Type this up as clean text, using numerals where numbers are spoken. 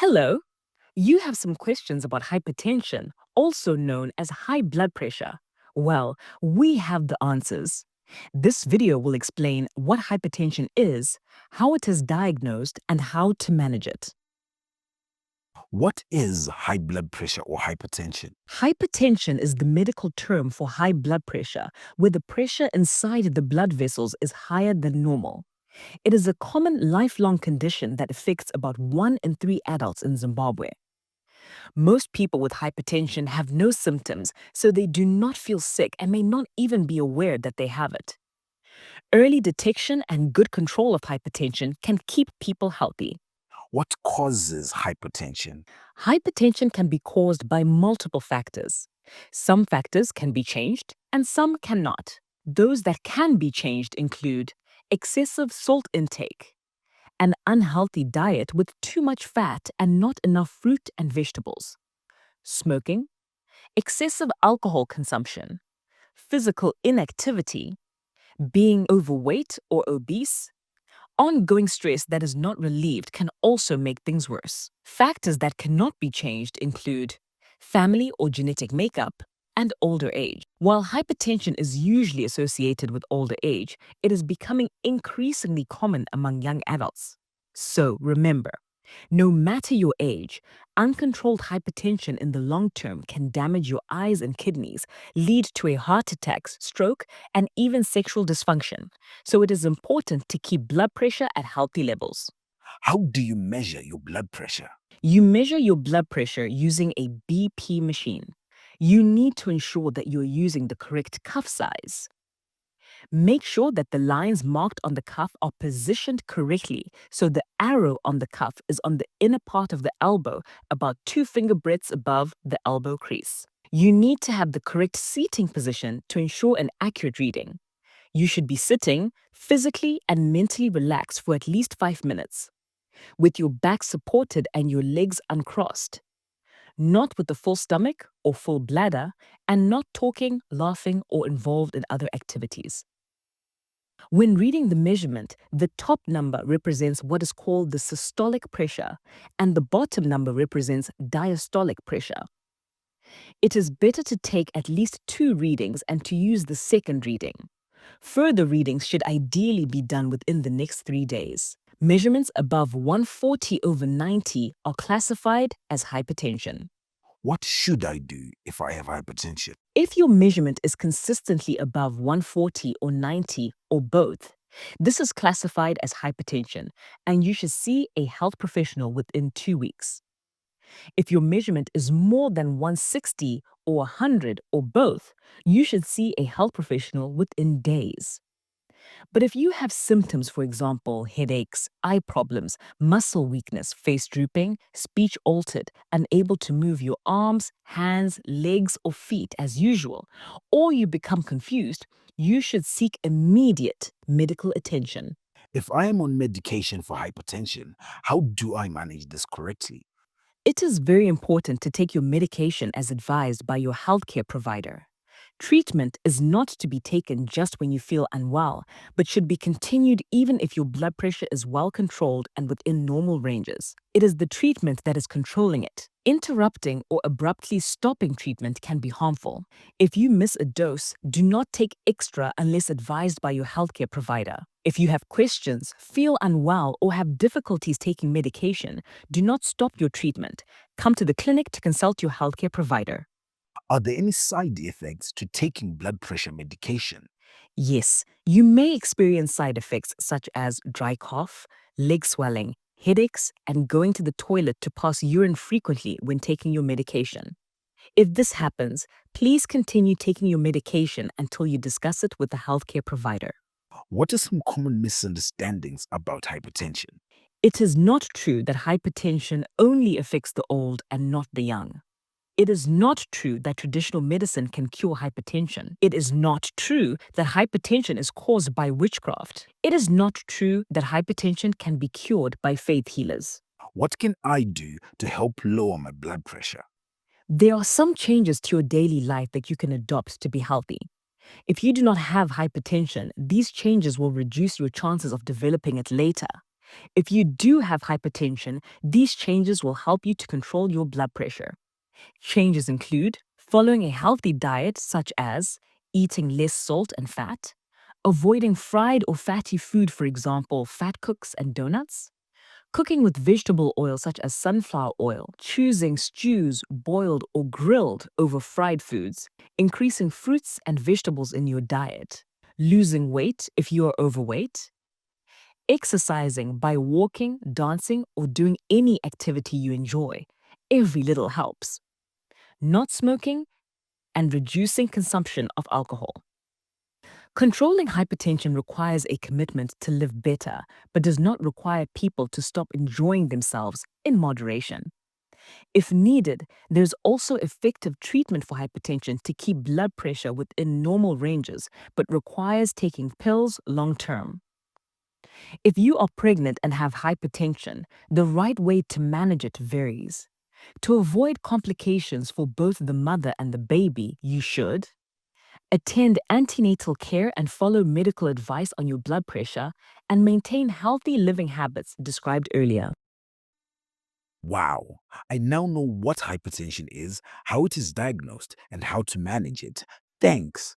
Hello, you have some questions about hypertension, also known as high blood pressure. Well, we have the answers. This video will explain what hypertension is, how it is diagnosed, and how to manage it. What is high blood pressure or hypertension? Hypertension is the medical term for high blood pressure, where the pressure inside the blood vessels is higher than normal. It is a common lifelong condition that affects about 1 in 3 adults in Zimbabwe. Most people with hypertension have no symptoms, so they do not feel sick and may not even be aware that they have it. Early detection and good control of hypertension can keep people healthy. What causes hypertension? Hypertension can be caused by multiple factors. Some factors can be changed and some cannot. Those that can be changed include excessive salt intake, an unhealthy diet with too much fat and not enough fruit and vegetables, smoking, excessive alcohol consumption, physical inactivity, being overweight or obese, ongoing stress that is not relieved can also make things worse. Factors that cannot be changed include family or genetic makeup and older age. While hypertension is usually associated with older age, it is becoming increasingly common among young adults. So remember, no matter your age, uncontrolled hypertension in the long term can damage your eyes and kidneys, lead to a heart attack, stroke, and even sexual dysfunction. So it is important to keep blood pressure at healthy levels. How do you measure your blood pressure? You measure your blood pressure using a BP machine. You need to ensure that you're using the correct cuff size. Make sure that the lines marked on the cuff are positioned correctly so the arrow on the cuff is on the inner part of the elbow, about 2 finger breadths above the elbow crease. You need to have the correct seating position to ensure an accurate reading. You should be sitting physically and mentally relaxed for at least 5 minutes, with your back supported and your legs uncrossed, not with a full stomach or full bladder, and not talking, laughing, or involved in other activities. When reading the measurement, the top number represents what is called the systolic pressure, and the bottom number represents diastolic pressure. It is better to take at least 2 readings and to use the second reading. Further readings should ideally be done within the next 3 days. Measurements above 140/90 are classified as hypertension. What should I do if I have hypertension? If your measurement is consistently above 140/90 or both, this is classified as hypertension, and you should see a health professional within 2 weeks. If your measurement is more than 160 or 100 or both, you should see a health professional within days. But if you have symptoms, for example, headaches, eye problems, muscle weakness, face drooping, speech altered, unable to move your arms, hands, legs, or feet as usual, or you become confused, you should seek immediate medical attention. If I am on medication for hypertension, how do I manage this correctly? It is very important to take your medication as advised by your healthcare provider. Treatment is not to be taken just when you feel unwell, but should be continued even if your blood pressure is well controlled and within normal ranges. It is the treatment that is controlling it. Interrupting or abruptly stopping treatment can be harmful. If you miss a dose, do not take extra unless advised by your healthcare provider. If you have questions, feel unwell, or have difficulties taking medication, do not stop your treatment. Come to the clinic to consult your healthcare provider. Are there any side effects to taking blood pressure medication? Yes, you may experience side effects such as dry cough, leg swelling, headaches, and going to the toilet to pass urine frequently when taking your medication. If this happens, please continue taking your medication until you discuss it with the healthcare provider. What are some common misunderstandings about hypertension? It is not true that hypertension only affects the old and not the young. It is not true that traditional medicine can cure hypertension. It is not true that hypertension is caused by witchcraft. It is not true that hypertension can be cured by faith healers. What can I do to help lower my blood pressure? There are some changes to your daily life that you can adopt to be healthy. If you do not have hypertension, these changes will reduce your chances of developing it later. If you do have hypertension, these changes will help you to control your blood pressure. Changes include following a healthy diet, such as eating less salt and fat, avoiding fried or fatty food, for example, fat cooks and donuts, cooking with vegetable oil, such as sunflower oil, choosing stews, boiled or grilled over fried foods, increasing fruits and vegetables in your diet, losing weight if you are overweight, exercising by walking, dancing, or doing any activity you enjoy. Every little helps. Not smoking and reducing consumption of alcohol. Controlling hypertension requires a commitment to live better, but does not require people to stop enjoying themselves in moderation. If needed, there's also effective treatment for hypertension to keep blood pressure within normal ranges, but requires taking pills long term. If you are pregnant and have hypertension, the right way to manage it varies. To avoid complications for both the mother and the baby, you should attend antenatal care and follow medical advice on your blood pressure, and maintain healthy living habits described earlier. Wow, I now know what hypertension is, how it is diagnosed, and how to manage it. Thanks.